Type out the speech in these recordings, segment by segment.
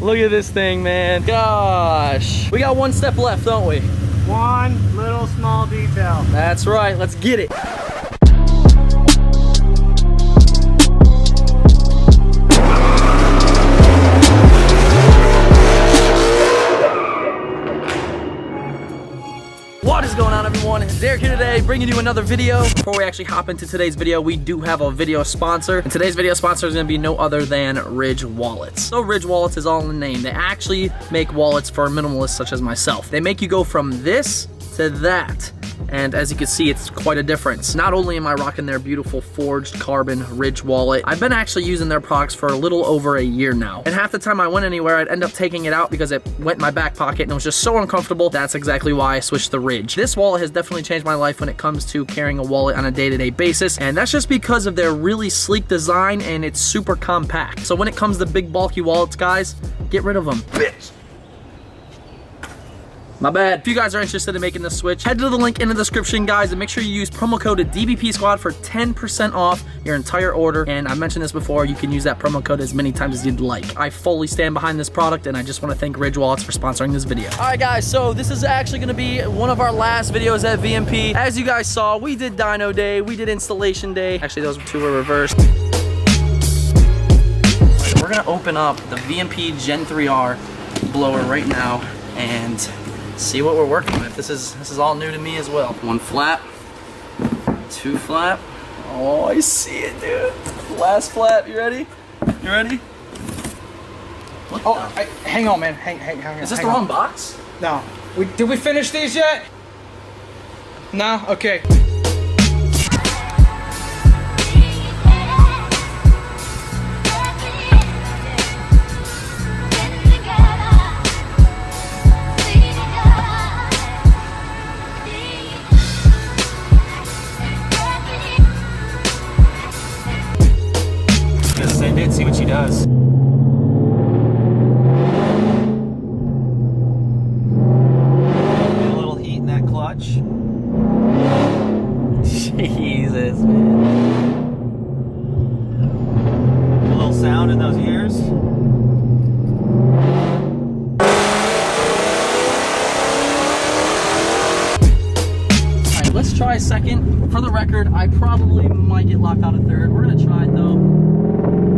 Look at this thing, man. Gosh. We got one step left, don't we? One little small detail. That's right. Let's get it. What is going on, everyone? Derek here today, bringing you another video. Before we actually hop into today's video, we do have a video sponsor. And today's video sponsor is going to be no other than Ridge Wallets. So Ridge Wallets is all in the name. They actually make wallets for minimalists such as myself. They make you go from this to that. And as you can see, it's quite a difference. Not only am I rocking their beautiful forged carbon Ridge wallet, I've been actually using their products for a little over a year now. And half the time I went anywhere, I'd end up taking it out because it went in my back pocket and it was just so uncomfortable. That's exactly why I switched to Ridge. This wallet has definitely changed my life when it comes to carrying a wallet on a day-to-day basis. And that's just because of their really sleek design and it's super compact. So when it comes to big bulky wallets, guys, get rid of them. Bitch. My bad. If you guys are interested in making this switch, head to the link in the description, guys, and make sure you use promo code DBP Squad for 10% off your entire order. And I mentioned this before, you can use that promo code as many times as you'd like. I fully stand behind this product, and I just want to thank Ridge Wallets for sponsoring this video. All right, guys, so this is actually going to be one of our last videos at VMP. As you guys saw, we did dyno day, we did installation day. Actually, those two were reversed. We're going to open up the Vmp Gen3R blower right now and see what we're working with. This is all new to me as well. One flap, two flap. Oh, I see it, dude. Last flap. You ready? You ready? Hang on, man. Hang on. Is this the wrong box? No. Did we finish these yet? No? Okay. See what she does. Get a little heat in that clutch. Jesus, man. A little sound in those ears. Alright, let's try second. For the record, I probably might get locked out of third. We're gonna try it though.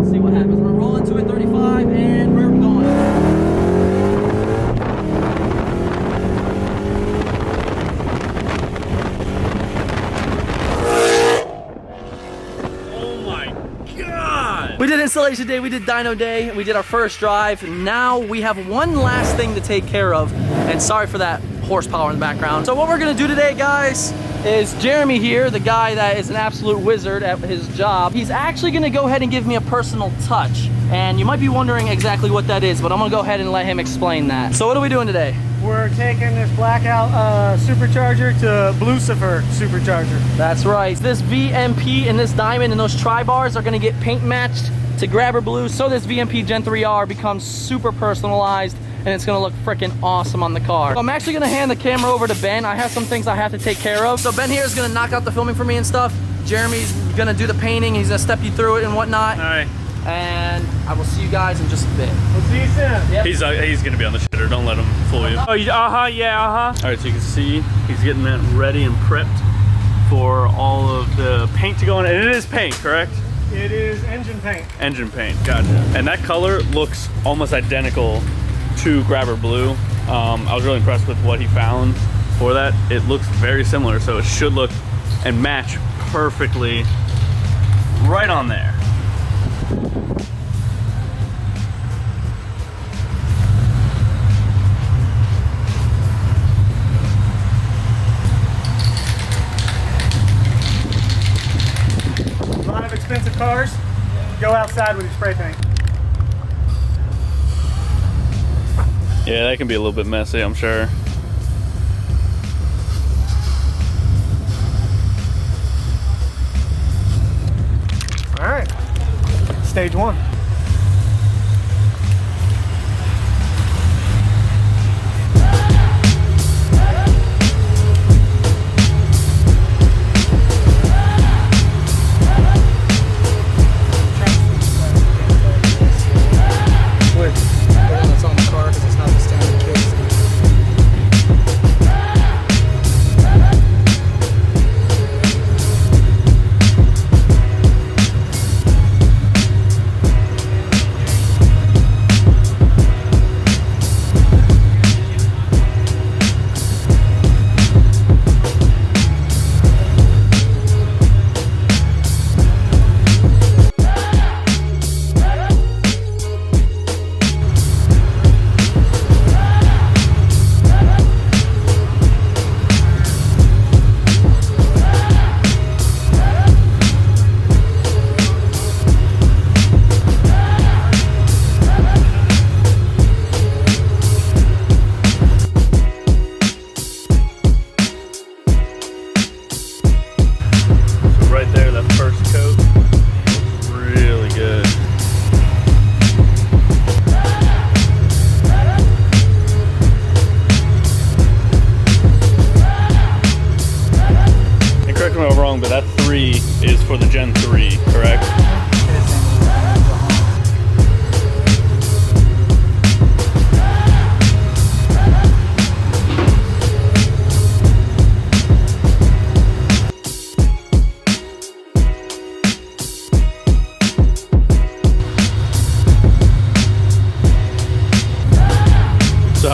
See what happens. We're rolling to it 35 and we're going. Oh my God! We did installation day, we did dyno day, we did our first drive. Now we have one last thing to take care of. And sorry for that horsepower in the background. So what we're gonna do today, guys, is Jeremy here, the guy that is an absolute wizard at his job. He's actually gonna go ahead and give me a personal touch. And you might be wondering exactly what that is, but I'm gonna go ahead and let him explain that. So what are we doing today? We're taking this blackout supercharger to Blucifer supercharger. That's right. This VMP and this diamond and those tri-bars are gonna get paint matched to grabber blue, so this VMP Gen3R becomes super personalized and it's gonna look freaking awesome on the car. So I'm actually gonna hand the camera over to Ben. I have some things I have to take care of. So Ben here is gonna knock out the filming for me and stuff. Jeremy's gonna do the painting. He's gonna step you through it and whatnot. All right. And I will see you guys in just a bit. We'll see you soon. Yep. He's gonna be on the shitter. Don't let him fool you. Oh, yeah, All right, so you can see he's getting that ready and prepped for all of the paint to go on. And it is paint, correct? It is engine paint. Engine paint, gotcha. And that color looks almost identical to grabber blue. I was really impressed with what he found for that. It looks very similar, so it should look and match perfectly right on there. A lot of expensive cars, go outside with your spray paint. Yeah, that can be a little bit messy, I'm sure. All right, stage one.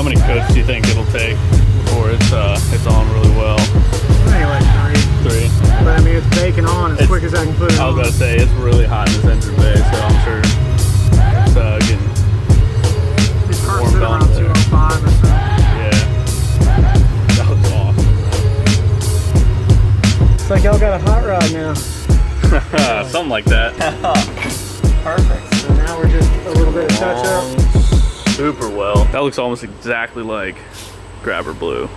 How many coats do you think it'll take before it's on really well? I think like 3. 3. But I mean, it's baking on as quick as I can put it on. I was about to say, it's really hot in this engine bay, so I'm sure it's getting These cars warmed sit on around there. 205 or so. Yeah. That was awesome. It's like y'all got a hot rod now. Something like that. Perfect. So now we're just a little bit of touch up. Super well. That looks almost exactly like Grabber Blue.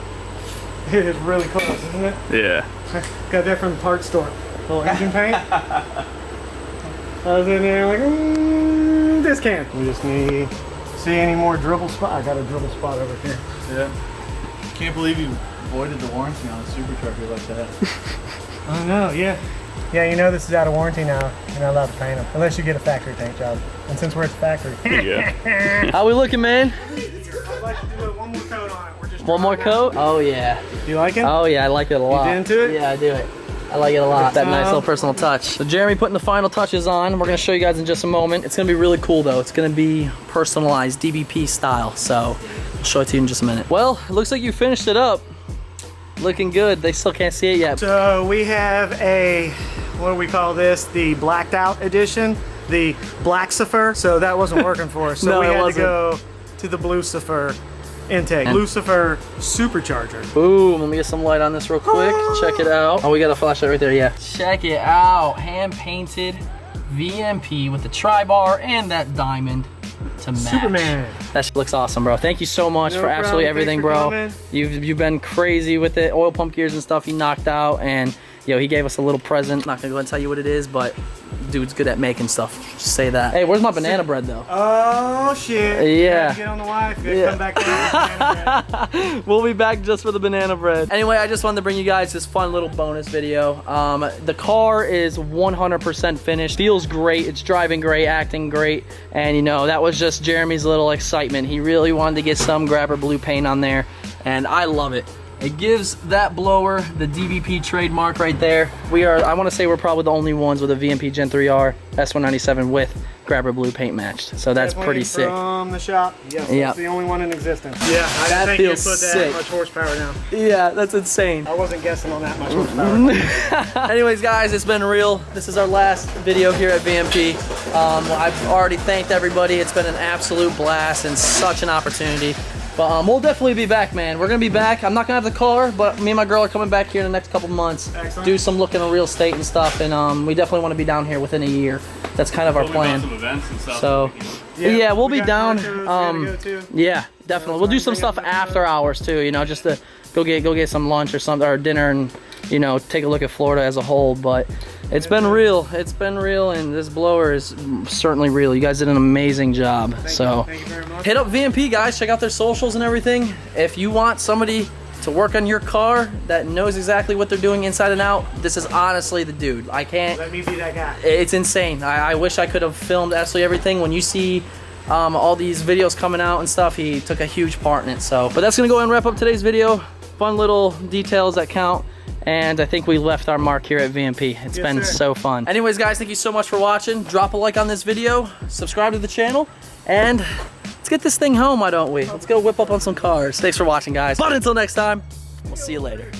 It is really close, isn't it? Yeah. Got that from the parts store. Little engine paint. I was in there like, this can. We just need, see any more dribble spot? I got a dribble spot over here. Yeah. Can't believe you voided the warranty on a supercharger like that. Oh no, yeah. Yeah, you know this is out of warranty now. You're not allowed to paint them unless you get a factory paint job. And since we're at the factory. Yeah. How we looking, man? I'd like to do one more coat on it. We're just One more coat? Oh yeah. Do you like it? Oh yeah, I like it a lot. You into it? Yeah, I do it. I like it a lot. That nice little personal touch. So Jeremy putting the final touches on. We're gonna show you guys in just a moment. It's gonna be really cool though. It's gonna be personalized DBP style. So I'll show it to you in just a minute. Well, it looks like you finished it up. Looking good. They still can't see it yet. So we have a, what do we call this? The blacked out edition, the Blucifer. So that wasn't working for us. So No, we it had wasn't. to go to the Blucifer intake. Blucifer supercharger. Boom, let me get some light on this real quick. Check it out. Oh, we got a flashlight right there, yeah. Check it out. Hand painted VMP with the tri-bar and that diamond to match. Superman. That shit looks awesome, bro. Thank you so much No for absolutely problem. everything, Thanks for bro. coming. You've been crazy with it. Oil pump gears and stuff you knocked out, and yo, he gave us a little present. Not gonna go ahead and tell you what it is, but dude's good at making stuff. Just say that. Hey, where's my banana bread though? Oh shit. Yeah. Gotta get on the wife. Gotta Yeah. come back down with the banana bread. We'll be back just for the banana bread. Anyway, I just wanted to bring you guys this fun little bonus video. The car is 100% finished. Feels great. It's driving great, acting great. And you know, that was just Jeremy's little excitement. He really wanted to get some Grabber Blue paint on there, and I love it. It gives that blower the DBP trademark right there. I want to say we're probably the only ones with a Vmp Gen3R S197 with Grabber Blue paint matched. So that's Definitely pretty sick. From the shop. Yes, Yeah. that's the only one in existence. Yeah, I That didn't think feels you'd put that sick. much horsepower now. Yeah, that's insane. I wasn't guessing on that much horsepower. Anyways, guys, it's been real. This is our last video here at VMP. I've already thanked everybody. It's been an absolute blast and such an opportunity. But we'll definitely be back, man. We're gonna be back. I'm not gonna have the car, but me and my girl are coming back here in the next couple months. Excellent. Do some looking at real estate and stuff, and we definitely want to be down here within a year. That's kind of our plan. Some events and stuff. So yeah, we'll be got down. car shows we gotta go to. Yeah, definitely. We'll do some stuff after hours too. You know, just to go get some lunch or something, or dinner, and you know, take a look at Florida as a whole. But it's been real. It's been real, and this blower is certainly real. You guys did an amazing job. So Thank you very much. hit up VMP, guys. Check out their socials and everything. If you want somebody to work on your car that knows exactly what they're doing inside and out, this is honestly the dude. I can't. Let me be that guy. It's insane. I wish I could have filmed absolutely everything. When you see all these videos coming out and stuff, he took a huge part in it. So, but that's gonna go ahead and wrap up today's video. Fun little details that count. And I think we left our mark here at VMP. It's been sir. so fun. Anyways, guys, thank you so much for watching. Drop a like on this video, subscribe to the channel, and let's get this thing home, why don't we? Let's go whip up on some cars. Thanks for watching, guys. But until next time, we'll see you later.